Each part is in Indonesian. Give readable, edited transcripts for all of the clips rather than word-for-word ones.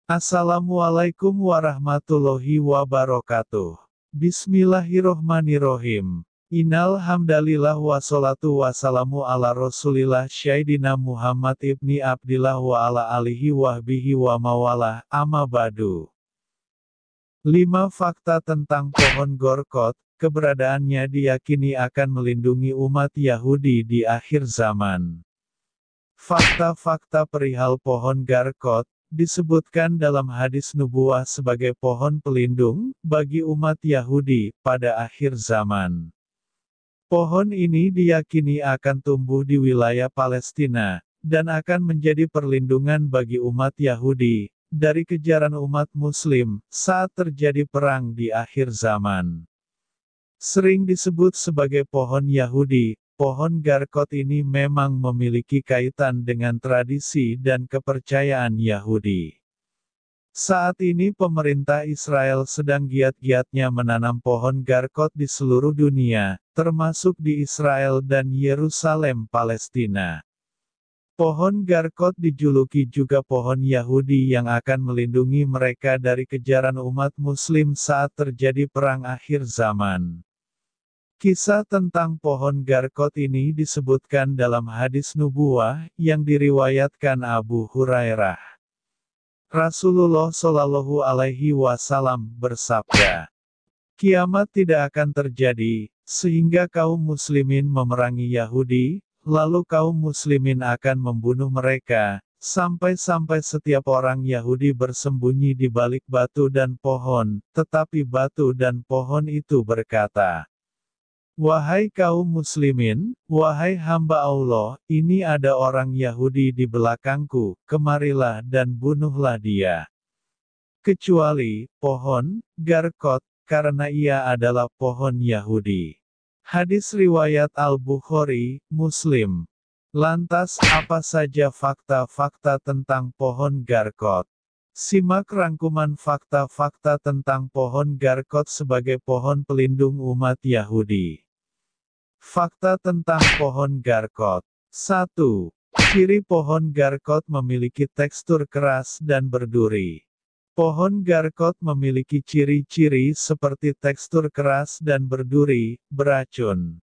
Assalamualaikum warahmatullahi wabarakatuh. Bismillahirrohmanirrohim. Innal hamdalillah wassalatu wassalamu ala rasulillah Syaidina Muhammad ibni Abdillah wa ala alihi wahbihi wa mawalah, amma ba'du. 5 fakta tentang pohon Gorkot. Keberadaannya diyakini akan melindungi umat Yahudi di akhir zaman. Fakta-fakta perihal pohon Garkot disebutkan dalam hadis nubuah sebagai pohon pelindung bagi umat Yahudi pada akhir zaman. Pohon ini diyakini akan tumbuh di wilayah Palestina dan akan menjadi perlindungan bagi umat Yahudi dari kejaran umat Muslim saat terjadi perang di akhir zaman. Sering disebut sebagai pohon Yahudi, pohon Garkot ini memang memiliki kaitan dengan tradisi dan kepercayaan Yahudi. Saat ini pemerintah Israel sedang giat-giatnya menanam pohon Garkot di seluruh dunia, termasuk di Israel dan Yerusalem, Palestina. Pohon Garkot dijuluki juga pohon Yahudi yang akan melindungi mereka dari kejaran umat Muslim saat terjadi perang akhir zaman. Kisah tentang pohon Garkot ini disebutkan dalam hadis nubuah yang diriwayatkan Abu Hurairah. Rasulullah Shallallahu Alaihi Wasallam bersabda, "Kiamat tidak akan terjadi, sehingga kaum muslimin memerangi Yahudi, lalu kaum muslimin akan membunuh mereka, sampai-sampai setiap orang Yahudi bersembunyi di balik batu dan pohon, tetapi batu dan pohon itu berkata, 'Wahai kaum muslimin, wahai hamba Allah, ini ada orang Yahudi di belakangku, kemarilah dan bunuhlah dia.' Kecuali pohon Garkot, karena ia adalah pohon Yahudi." Hadis riwayat Al-Bukhari, Muslim. Lantas, apa saja fakta-fakta tentang pohon Garkot? Simak rangkuman fakta-fakta tentang pohon Garkot sebagai pohon pelindung umat Yahudi. Fakta tentang pohon Garkot. 1. Ciri pohon Garkot memiliki tekstur keras dan berduri. Pohon Garkot memiliki ciri-ciri seperti tekstur keras dan berduri, beracun.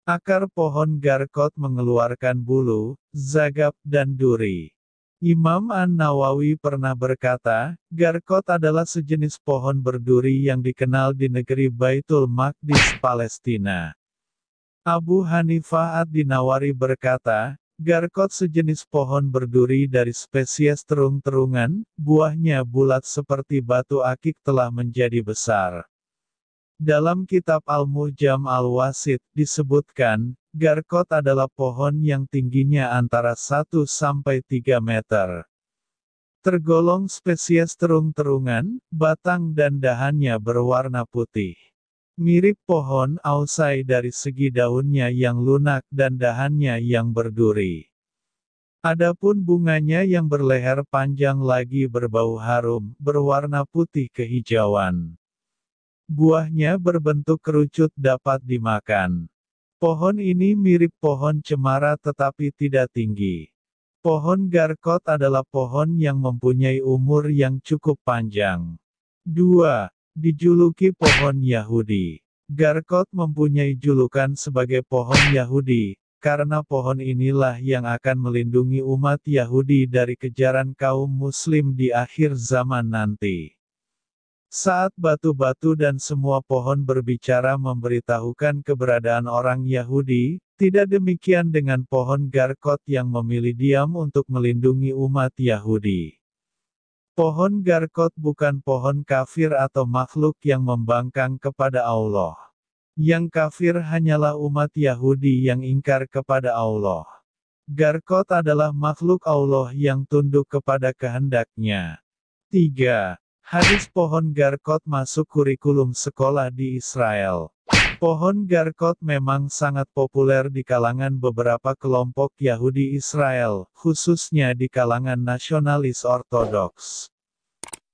Akar pohon Garkot mengeluarkan bulu, zagap dan duri. Imam An-Nawawi pernah berkata, Garkot adalah sejenis pohon berduri yang dikenal di negeri Baitul Maqdis, Palestina. Abu Hanifah ad-Dinawari berkata, Garkot sejenis pohon berduri dari spesies terung-terungan, buahnya bulat seperti batu akik telah menjadi besar. Dalam kitab Al-Mu'jam Al-Wasit disebutkan, Garkot adalah pohon yang tingginya antara 1 sampai 3 meter. Tergolong spesies terung-terungan, batang dan dahannya berwarna putih. Mirip pohon ausai dari segi daunnya yang lunak dan dahannya yang berduri. Adapun bunganya yang berleher panjang lagi berbau harum, berwarna putih kehijauan. Buahnya berbentuk kerucut dapat dimakan. Pohon ini mirip pohon cemara tetapi tidak tinggi. Pohon Garkot adalah pohon yang mempunyai umur yang cukup panjang. 2. Dijuluki pohon Yahudi. Garkot mempunyai julukan sebagai pohon Yahudi, karena pohon inilah yang akan melindungi umat Yahudi dari kejaran kaum Muslim di akhir zaman nanti. Saat batu-batu dan semua pohon berbicara memberitahukan keberadaan orang Yahudi, tidak demikian dengan pohon Garkot yang memilih diam untuk melindungi umat Yahudi. Pohon Garkot bukan pohon kafir atau makhluk yang membangkang kepada Allah. Yang kafir hanyalah umat Yahudi yang ingkar kepada Allah. Garkot adalah makhluk Allah yang tunduk kepada kehendak-Nya. 3. Hadis pohon Garkot masuk kurikulum sekolah di Israel. Pohon Garkot memang sangat populer di kalangan beberapa kelompok Yahudi Israel, khususnya di kalangan nasionalis ortodoks.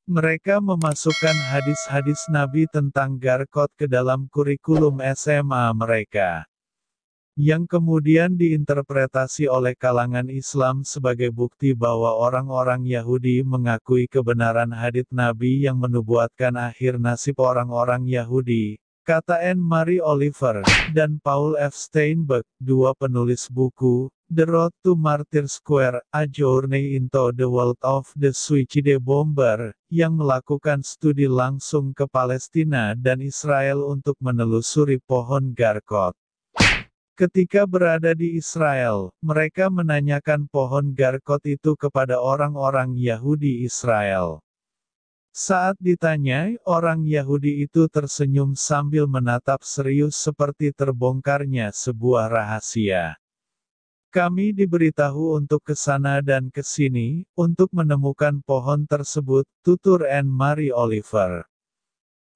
Mereka memasukkan hadis-hadis Nabi tentang Garkot ke dalam kurikulum SMA mereka. yang kemudian diinterpretasi oleh kalangan Islam sebagai bukti bahwa orang-orang Yahudi mengakui kebenaran hadits Nabi yang menubuatkan akhir nasib orang-orang Yahudi, kata Anne Marie Oliver, dan Paul F. Steinberg, dua penulis buku, The Road to Martyr Square, A Journey into the World of the Suicide Bomber, yang melakukan studi langsung ke Palestina dan Israel untuk menelusuri pohon Garkot. Ketika berada di Israel, mereka menanyakan pohon Garkot itu kepada orang-orang Yahudi Israel. Saat ditanya, orang Yahudi itu tersenyum sambil menatap serius seperti terbongkarnya sebuah rahasia. Kami diberitahu untuk ke sana dan ke sini, untuk menemukan pohon tersebut, tutur Anne Marie Oliver.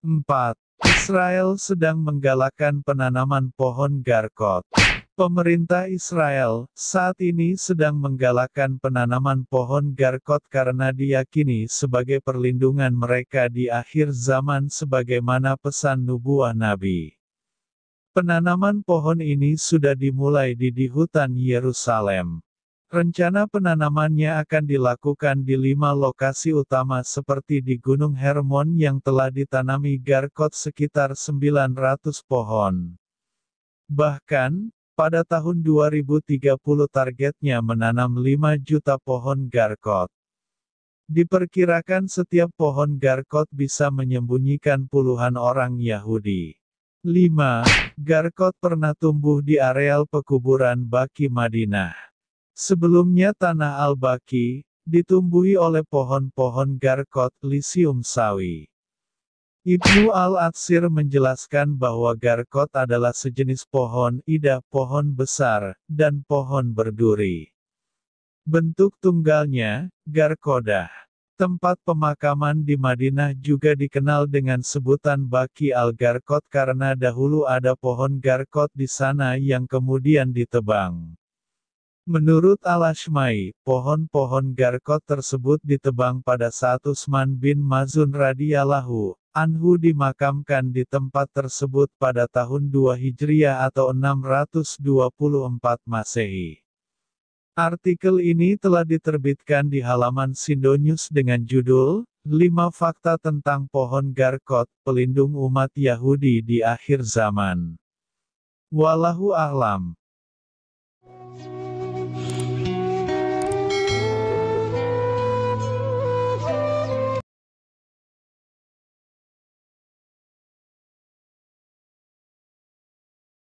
4. Israel sedang menggalakkan penanaman pohon Garkot. Pemerintah Israel, saat ini sedang menggalakkan penanaman pohon Garkot karena diyakini sebagai perlindungan mereka di akhir zaman sebagaimana pesan nubuah Nabi. Penanaman pohon ini sudah dimulai di hutan Yerusalem. Rencana penanamannya akan dilakukan di 5 lokasi utama seperti di Gunung Hermon yang telah ditanami Garkot sekitar 900 pohon. Bahkan, pada tahun 2030 targetnya menanam 5 juta pohon Garkot. Diperkirakan setiap pohon Garkot bisa menyembunyikan puluhan orang Yahudi. 5. Garkot pernah tumbuh di areal pekuburan Baqi Madinah. Sebelumnya tanah Al-Baqi, ditumbuhi oleh pohon-pohon Garkot, Lycium sawi. Ibnu Al-Atsir menjelaskan bahwa Garkot adalah sejenis pohon ida, pohon besar, dan pohon berduri. Bentuk tunggalnya, Garkodah. Tempat pemakaman di Madinah juga dikenal dengan sebutan Baqi al-Garkot karena dahulu ada pohon Garkot di sana yang kemudian ditebang. Menurut Al-Ashmai, pohon-pohon Garkot tersebut ditebang pada saat Utsman bin Mazun radhiyallahu anhu dimakamkan di tempat tersebut pada tahun 2 Hijriah atau 624 Masehi. Artikel ini telah diterbitkan di halaman Sindonews dengan judul, 5 Fakta tentang Pohon Garkot, Pelindung Umat Yahudi di Akhir Zaman. Wallahu a'lam.